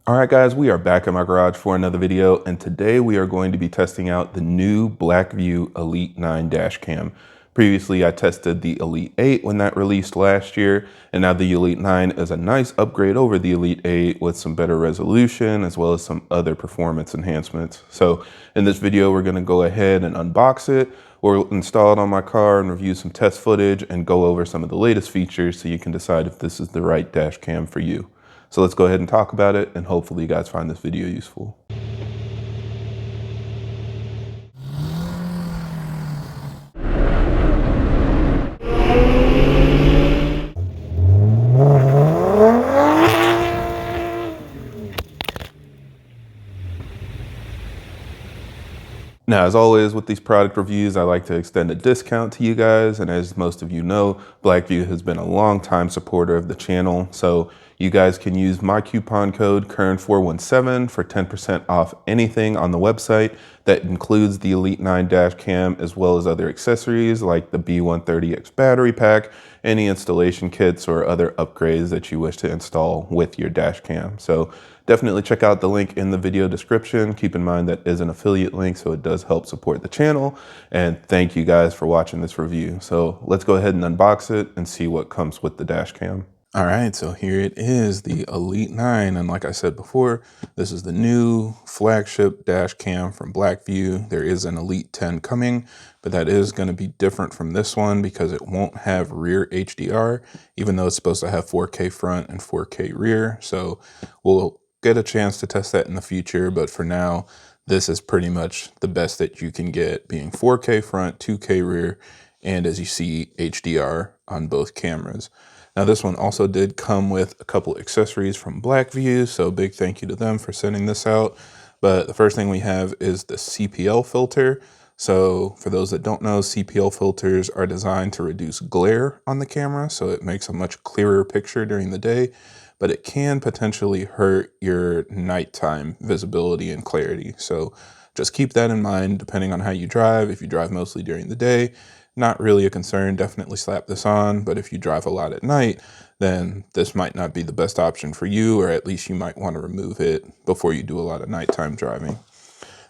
All right, guys, we are back in my garage for another video, and today we are going to be testing out the new Blackvue Elite 9 dash cam. Previously, I tested the Elite 8 when that released last year, and now the Elite 9 is a nice upgrade over the Elite 8 with some better resolution as well as some other performance enhancements. So in this video, we're going to go ahead and unbox it, or install it on my car and review some test footage and go over some of the latest features so you can decide if this is the right dash cam for you. So let's go ahead and talk about it, and hopefully you guys find this video useful. Now, as always with these product reviews, I like to extend a discount to you guys. And as most of you know, Blackvue has been a long-time supporter of the channel. So you guys can use my coupon code KERN417 for 10% off anything on the website. That includes the Elite 9 dash cam, as well as other accessories like the B130X battery pack, any installation kits or other upgrades that you wish to install with your dash cam. So definitely check out the link in the video description. Keep in mind that is an affiliate link, so it does help support the channel. And thank you guys for watching this review. So let's go ahead and unbox it and see what comes with the dash cam. All right, so here it is, the Elite 9. And like I said before, this is the new flagship dash cam from Blackvue. There is an Elite 10 coming, but that is going to be different from this one because it won't have rear HDR, even though it's supposed to have 4K front and 4K rear. So we'll get a chance to test that in the future, but for now, this is pretty much the best that you can get, being 4K front, 2K rear, and as you see, HDR on both cameras. Now, this one also did come with a couple accessories from Blackvue, so big thank you to them for sending this out. But the first thing we have is the CPL filter. So for those that don't know, CPL filters are designed to reduce glare on the camera, so it makes a much clearer picture during the day, but it can potentially hurt your nighttime visibility and clarity. So just keep that in mind depending on how you drive. If you drive mostly during the day, not really a concern, definitely slap this on. But if you drive a lot at night, then this might not be the best option for you, or at least you might want to remove it before you do a lot of nighttime driving.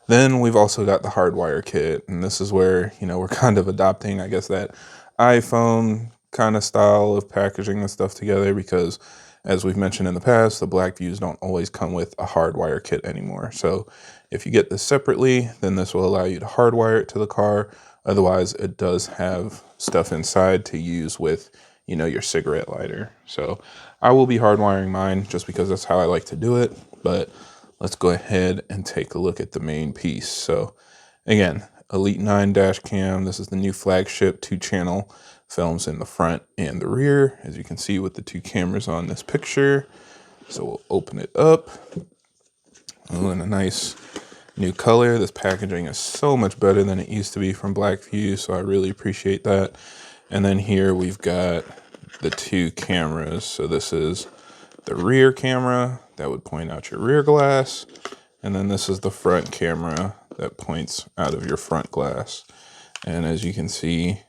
Then we've also got the hardwire kit, and this is where, we're kind of adopting, I guess, that iPhone kind of style of packaging this stuff together, because as we've mentioned in the past, the Blackvues don't always come with a hardwire kit anymore. So if you get this separately, then this will allow you to hardwire it to the car. Otherwise, it does have stuff inside to use with, your cigarette lighter. So I will be hardwiring mine just because that's how I like to do it. But let's go ahead and take a look at the main piece. So again, Elite 9 dash cam. This is the new flagship 2-channel, films in the front and the rear, as you can see with the 2 cameras on this picture. So we'll open it up. Oh, and a nice new color. This packaging is so much better than it used to be from Blackvue, so I really appreciate that. And then here we've got the 2 cameras. So this is the rear camera that would point out your rear glass, and then this is the front camera that points out of your front glass. And as you can see,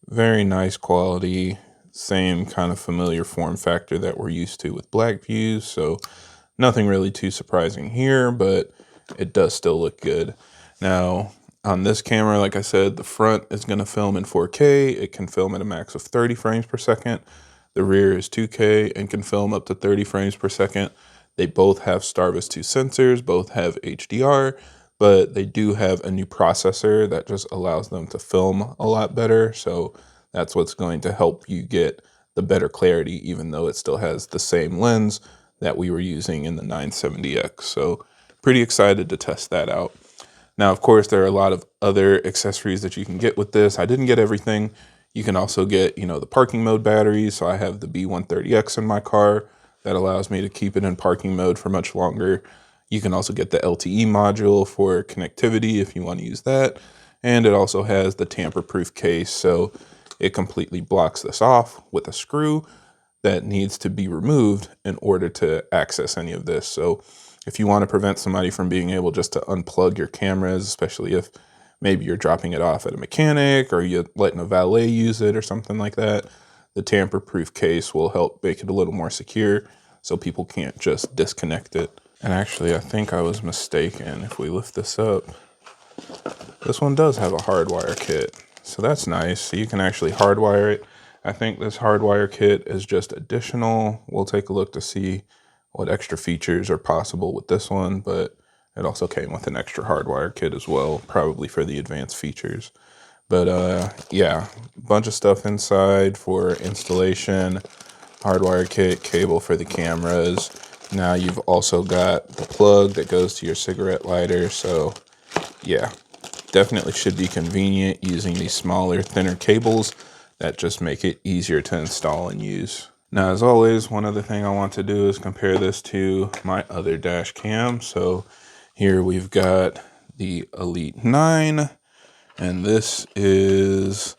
very nice quality, same kind of familiar form factor that we're used to with Blackvue. So nothing really too surprising here, but it does still look good. Now, on this camera, like I said, the front is going to film in 4K. It can film at a max of 30 frames per second. The rear is 2K and can film up to 30 frames per second. They both have Starvis 2 sensors, both have HDR, but they do have a new processor that just allows them to film a lot better. So that's what's going to help you get the better clarity, even though it still has the same lens that we were using in the 970X. So pretty excited to test that out. Now, of course, there are a lot of other accessories that you can get with this. I didn't get everything. You can also get, the parking mode batteries. So I have the B130X in my car that allows me to keep it in parking mode for much longer. You can also get the LTE module for connectivity if you want to use that. And it also has the tamper-proof case. So it completely blocks this off with a screw that needs to be removed in order to access any of this. So if you want to prevent somebody from being able just to unplug your cameras, especially if maybe you're dropping it off at a mechanic or you're letting a valet use it or something like that, the tamper-proof case will help make it a little more secure. so people can't just disconnect it. And actually, I think I was mistaken. If we lift this up, this one does have a hardwire kit, so that's nice. So you can actually hardwire it. I think this hardwire kit is just additional. We'll take a look to see what extra features are possible with this one, but it also came with an extra hardwire kit as well, probably for the advanced features. But yeah, bunch of stuff inside for installation, hardwire kit, cable for the cameras. Now you've also got the plug that goes to your cigarette lighter. So yeah, definitely should be convenient using these smaller, thinner cables that just make it easier to install and use. Now, as always, one other thing I want to do is compare this to my other dash cam. So here we've got the Elite 9, and this is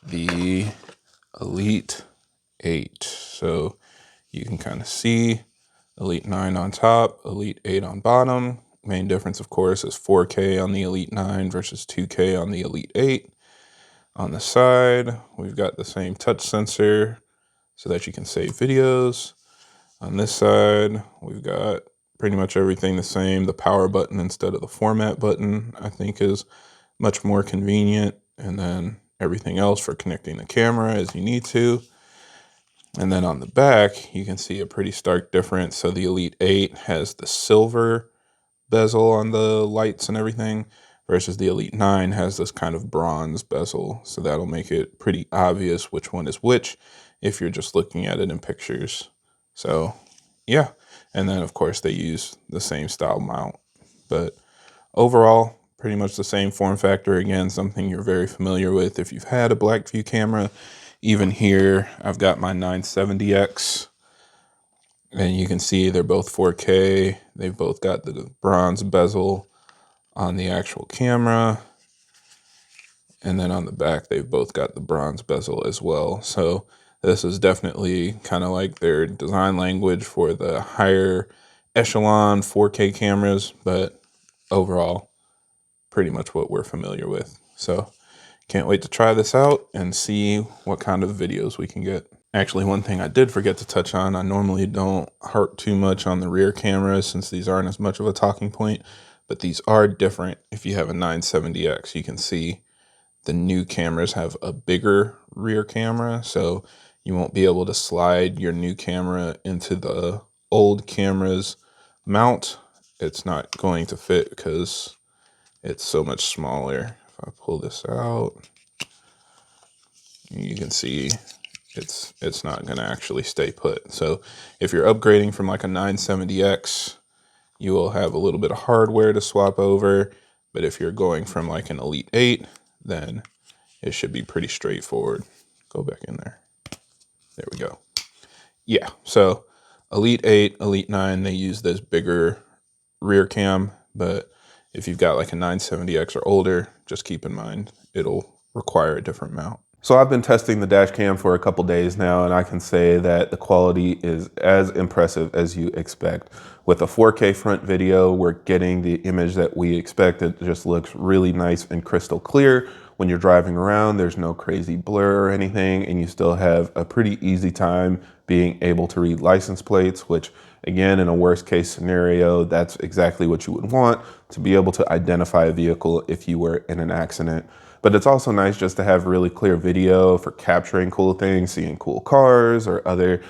the Elite 8. So you can kind of see Elite 9 on top, Elite 8 on bottom. Main difference, of course, is 4K on the Elite 9 versus 2K on the Elite 8. On the side, we've got the same touch sensor so that you can save videos. On this side, we've got pretty much everything the same. The power button instead of the format button, I think, is much more convenient. And then everything else for connecting the camera as you need to. And then on the back, you can see a pretty stark difference. So the Elite 8 has the silver bezel on the lights and everything, versus the Elite 9 has this kind of bronze bezel. So that'll make it pretty obvious which one is which if you're just looking at it in pictures. So yeah, and then of course they use the same style mount. But overall, pretty much the same form factor. Again, something you're very familiar with if you've had a Blackvue camera. Even here, I've got my 970X, and you can see they're both 4K. They've both got the bronze bezel on the actual camera. And then on the back, they've both got the bronze bezel as well. So this is definitely kind of like their design language for the higher echelon 4K cameras, but overall, pretty much what we're familiar with. So can't wait to try this out and see what kind of videos we can get. Actually, one thing I did forget to touch on, I normally don't harp too much on the rear cameras since these aren't as much of a talking point, but these are different. If you have a 970X, you can see the new cameras have a bigger rear camera, so you won't be able to slide your new camera into the old camera's mount. It's not going to fit because it's so much smaller. If I pull this out, you can see it's not going to actually stay put. So if you're upgrading from like a 970X, you will have a little bit of hardware to swap over. But if you're going from like an Elite 8, then it should be pretty straightforward. Go back in there. There we go. Yeah, so Elite 8, Elite 9, they use this bigger rear cam, but if you've got like a 970X or older, just keep in mind it'll require a different mount. So I've been testing the dash cam for a couple days now, and I can say that the quality is as impressive as you expect. With a 4K front video, we're getting the image that we expect. It just looks really nice and crystal clear. When you're driving around, there's no crazy blur or anything, and you still have a pretty easy time being able to read license plates, which again, in a worst case scenario, that's exactly what you would want, to be able to identify a vehicle if you were in an accident. But it's also nice just to have really clear video for capturing cool things, seeing cool cars or other,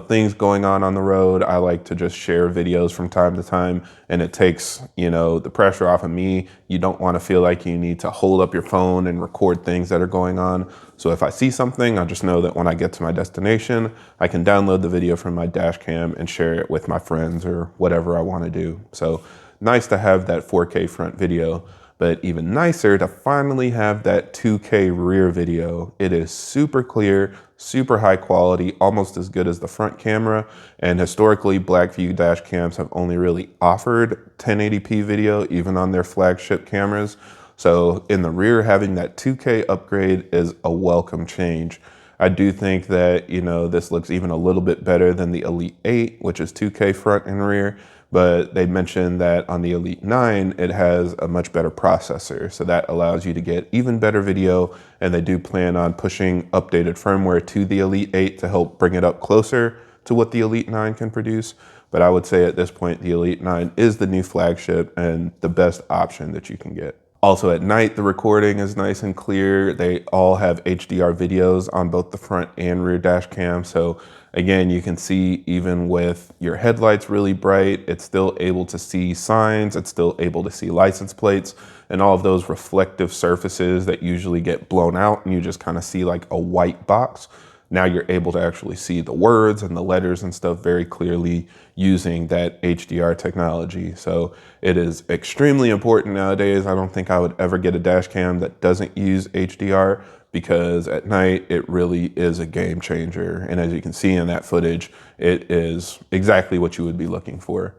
things going on the road. I like to just share videos from time to time, and it takes, the pressure off of me. You don't want to feel like you need to hold up your phone and record things that are going on. So if I see something, I just know that when I get to my destination, I can download the video from my dash cam and share it with my friends or whatever I want to do. So nice to have that 4K front video. But even nicer to finally have that 2K rear video. It is super clear, super high quality, almost as good as the front camera. And historically, Blackvue dash cams have only really offered 1080p video, even on their flagship cameras. So in the rear, having that 2K upgrade is a welcome change. I do think that, this looks even a little bit better than the Elite 8, which is 2K front and rear. But they mentioned that on the Elite 9, it has a much better processor. So that allows you to get even better video. And they do plan on pushing updated firmware to the Elite 8 to help bring it up closer to what the Elite 9 can produce. But I would say at this point, the Elite 9 is the new flagship and the best option that you can get. Also at night, the recording is nice and clear. They all have HDR videos on both the front and rear dash cam. So again, you can see even with your headlights really bright, it's still able to see signs, it's still able to see license plates and all of those reflective surfaces that usually get blown out and you just kind of see like a white box. Now you're able to actually see the words and the letters and stuff very clearly using that HDR technology. So it is extremely important nowadays. I don't think I would ever get a dash cam that doesn't use HDR, because at night it really is a game changer. And as you can see in that footage, it is exactly what you would be looking for.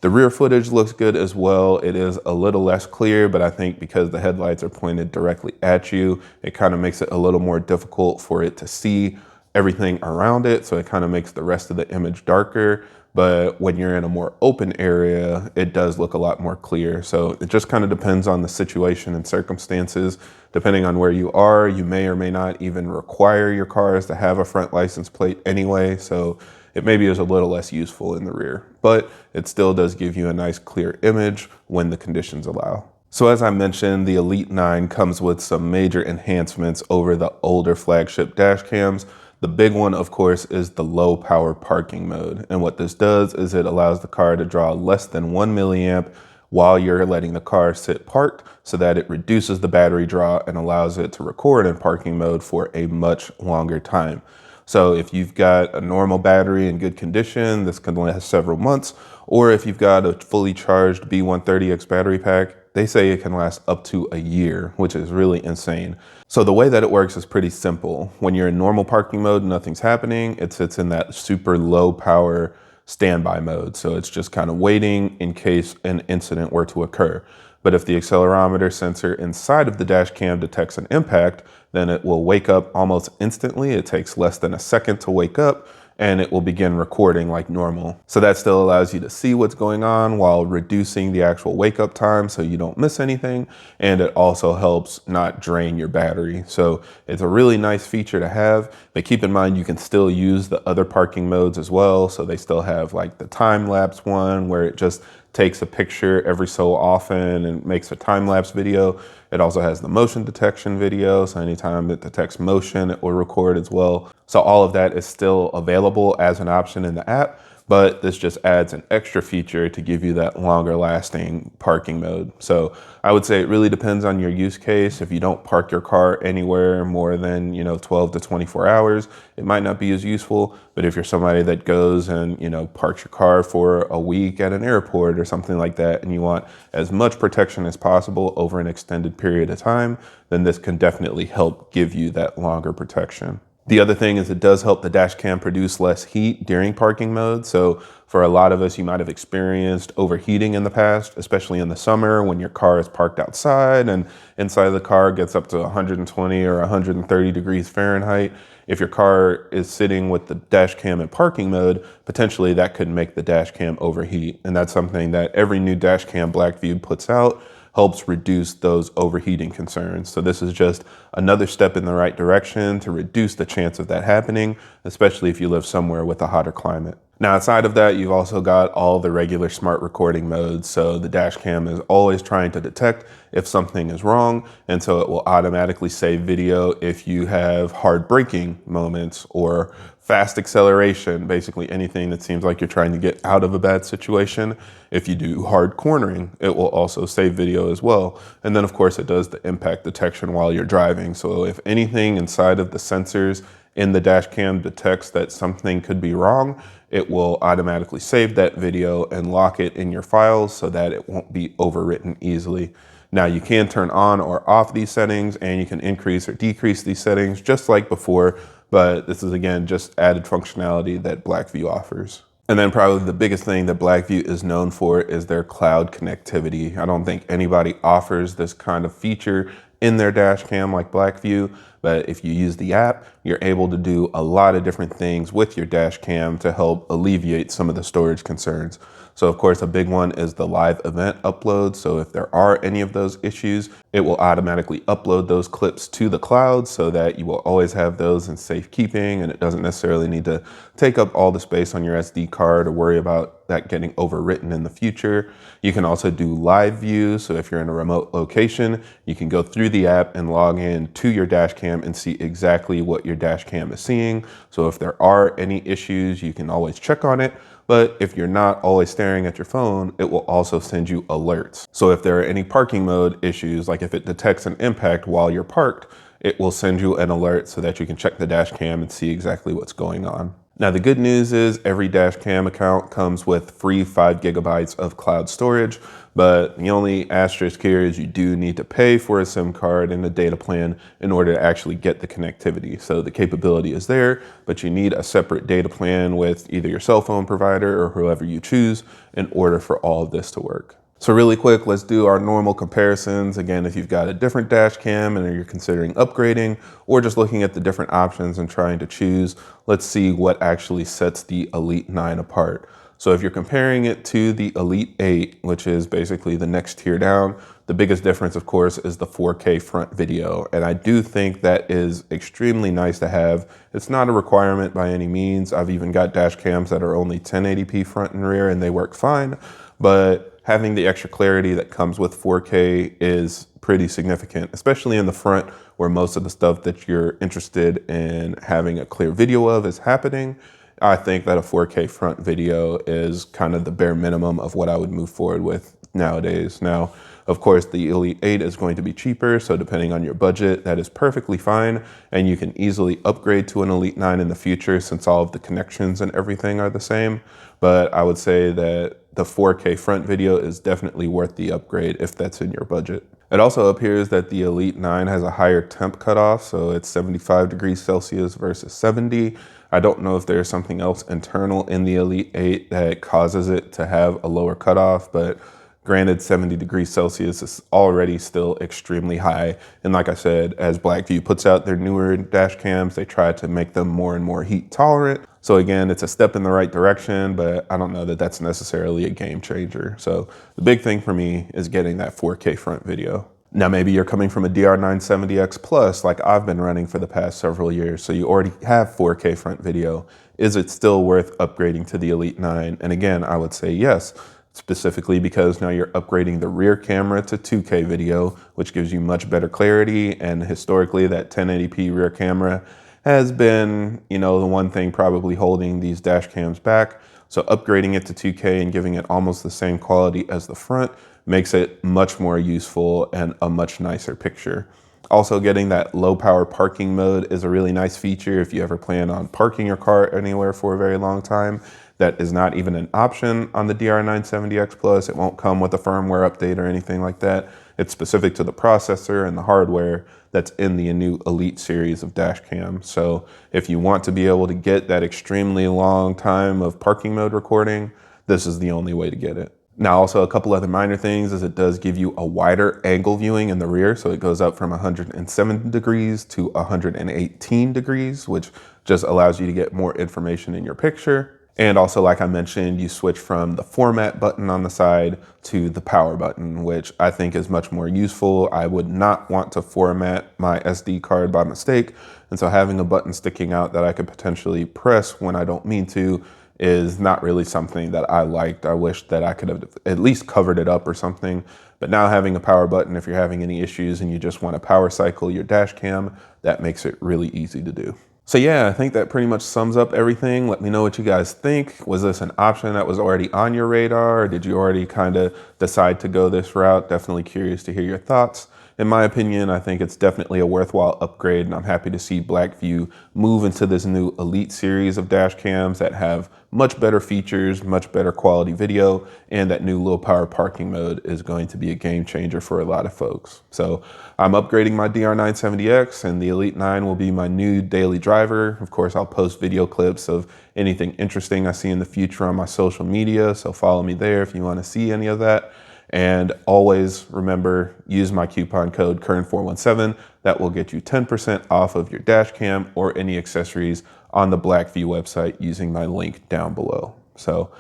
The rear footage looks good as well. It is a little less clear, but I think because the headlights are pointed directly at you, it kind of makes it a little more difficult for it to see everything around it. So it kind of makes the rest of the image darker. But when you're in a more open area, it does look a lot more clear. So it just kind of depends on the situation and circumstances. Depending on where you are, you may or may not even require your cars to have a front license plate anyway. So it maybe is a little less useful in the rear, but it still does give you a nice clear image when the conditions allow. So as I mentioned, the Elite 9 comes with some major enhancements over the older flagship dash cams. The big one, of course, is the low power parking mode. And what this does is it allows the car to draw less than 1 milliamp while you're letting the car sit parked, so that it reduces the battery draw and allows it to record in parking mode for a much longer time. So if you've got a normal battery in good condition, this can last several months, or if you've got a fully charged B130X battery pack, they say it can last up to a year, which is really insane. So the way that it works is pretty simple. When you're in normal parking mode, nothing's happening. It sits in that super low power standby mode. So it's just kind of waiting in case an incident were to occur. But if the accelerometer sensor inside of the dash cam detects an impact, then it will wake up almost instantly. It takes less than a second to wake up, and it will begin recording like normal. So that still allows you to see what's going on while reducing the actual wake up time so you don't miss anything. And it also helps not drain your battery. So it's a really nice feature to have, but keep in mind you can still use the other parking modes as well. So they still have like the time lapse one where it just takes a picture every so often and makes a time-lapse video. It also has the motion detection video, so anytime it detects motion, it will record as well. So all of that is still available as an option in the app, but this just adds an extra feature to give you that longer lasting parking mode. So I would say it really depends on your use case. If you don't park your car anywhere more than 12 to 24 hours, it might not be as useful. But if you're somebody that goes and parks your car for a week at an airport or something like that, and you want as much protection as possible over an extended period of time, then this can definitely help give you that longer protection. The other thing is it does help the dash cam produce less heat during parking mode. So for a lot of us, you might have experienced overheating in the past, especially in the summer when your car is parked outside and inside of the car gets up to 120 or 130 degrees Fahrenheit. If your car is sitting with the dash cam in parking mode, potentially that could make the dash cam overheat. And that's something that every new dash cam Blackvue puts out helps reduce those overheating concerns. So this is just another step in the right direction to reduce the chance of that happening, especially if you live somewhere with a hotter climate. Now, outside of that, you've also got all the regular smart recording modes. So the dash cam is always trying to detect if something is wrong. And so it will automatically save video if you have hard braking moments or fast acceleration, basically anything that seems like you're trying to get out of a bad situation. If you do hard cornering, it will also save video as well. And then of course it does the impact detection while you're driving. So if anything inside of the sensors in the dash cam detects that something could be wrong, it will automatically save that video and lock it in your files so that it won't be overwritten easily. Now you can turn on or off these settings, and you can increase or decrease these settings just like before, but this is again just added functionality that Blackvue offers. And then probably the biggest thing that Blackvue is known for is their cloud connectivity. I don't think anybody offers this kind of feature in their dash cam like Blackvue, but if you use the app, you're able to do a lot of different things with your dash cam to help alleviate some of the storage concerns. So of course, a big one is the live event upload. So if there are any of those issues, it will automatically upload those clips to the cloud so that you will always have those in safekeeping, and it doesn't necessarily need to take up all the space on your SD card or worry about that getting overwritten in the future. You can also do live view. So if you're in a remote location, you can go through the app and log in to your dash cam and see exactly what your dash cam is seeing. So if there are any issues, you can always check on it. But if you're not always staring at your phone, it will also send you alerts. So if there are any parking mode issues, like if it detects an impact while you're parked, it will send you an alert so that you can check the dash cam and see exactly what's going on. Now, the good news is every dash cam account comes with free 5 gigabytes of cloud storage, but the only asterisk here is you do need to pay for a SIM card and a data plan in order to actually get the connectivity. So the capability is there, but you need a separate data plan with either your cell phone provider or whoever you choose in order for all of this to work. So really quick, let's do our normal comparisons. Again, if you've got a different dash cam and you're considering upgrading or just looking at the different options and trying to choose, let's see what actually sets the Elite 9 apart. So if you're comparing it to the Elite 8, which is basically the next tier down, the biggest difference, of course, is the 4K front video. And I do think that is extremely nice to have. It's not a requirement by any means. I've even got dash cams that are only 1080p front and rear and they work fine. But having the extra clarity that comes with 4K is pretty significant, especially in the front where most of the stuff that you're interested in having a clear video of is happening. I think that a 4K front video is kind of the bare minimum of what I would move forward with nowadays. Now, of course, the Elite 8 is going to be cheaper, so depending on your budget, that is perfectly fine, and you can easily upgrade to an Elite 9 in the future since all of the connections and everything are the same. But I would say that the 4K front video is definitely worth the upgrade if that's in your budget. It also appears that the Elite 9 has a higher temp cutoff, so it's 75 degrees Celsius versus 70. I don't know if there's something else internal in the Elite 8 that causes it to have a lower cutoff, but granted, 70 degrees Celsius is already still extremely high. And like I said, as Blackvue puts out their newer dash cams, they try to make them more and more heat tolerant. So again, it's a step in the right direction, but I don't know that that's necessarily a game changer. So the big thing for me is getting that 4K front video. Now, maybe you're coming from a DR970X Plus like I've been running for the past several years, so you already have 4K front video. Is it still worth upgrading to the Elite 9? And again, I would say yes, specifically because now you're upgrading the rear camera to 2K video, which gives you much better clarity. And historically, that 1080p rear camera has been, the one thing probably holding these dash cams back. So upgrading it to 2K and giving it almost the same quality as the front makes it much more useful and a much nicer picture. Also, getting that low power parking mode is a really nice feature if you ever plan on parking your car anywhere for a very long time. That is not even an option on the DR970X Plus. It won't come with a firmware update or anything like that. It's specific to the processor and the hardware that's in the new Elite series of dash cams. So if you want to be able to get that extremely long time of parking mode recording, this is the only way to get it. Now, also a couple other minor things is it does give you a wider angle viewing in the rear. So it goes up from 107 degrees to 118 degrees, which just allows you to get more information in your picture. And also, like I mentioned, you switch from the format button on the side to the power button, which I think is much more useful. I would not want to format my SD card by mistake. And so having a button sticking out that I could potentially press when I don't mean to is not really something that I liked. I wish that I could have at least covered it up or something. But now having a power button, if you're having any issues and you just want to power cycle your dash cam, that makes it really easy to do. So yeah, I think that pretty much sums up everything. Let me know what you guys think. Was this an option that was already on your radar, or did you already kind of decide to go this route? Definitely curious to hear your thoughts. In my opinion, I think it's definitely a worthwhile upgrade, and I'm happy to see Blackvue move into this new Elite series of dash cams that have much better features, much better quality video, and that new low power parking mode is going to be a game changer for a lot of folks. So I'm upgrading my DR970X, and the Elite 9 will be my new daily driver. Of course, I'll post video clips of anything interesting I see in the future on my social media, so follow me there if you want to see any of that. And always remember, use my coupon code KERN417. That will get you 10% off of your dash cam or any accessories on the Blackvue website using my link down below. So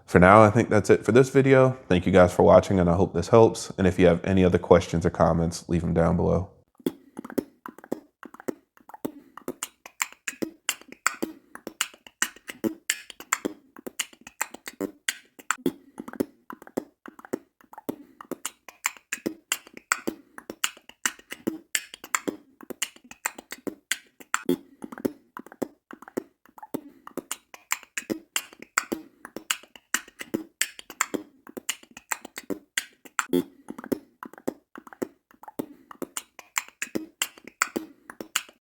For now, I think that's it for this video. Thank you guys for watching, and I hope this helps. And if you have any other questions or comments, leave them down below.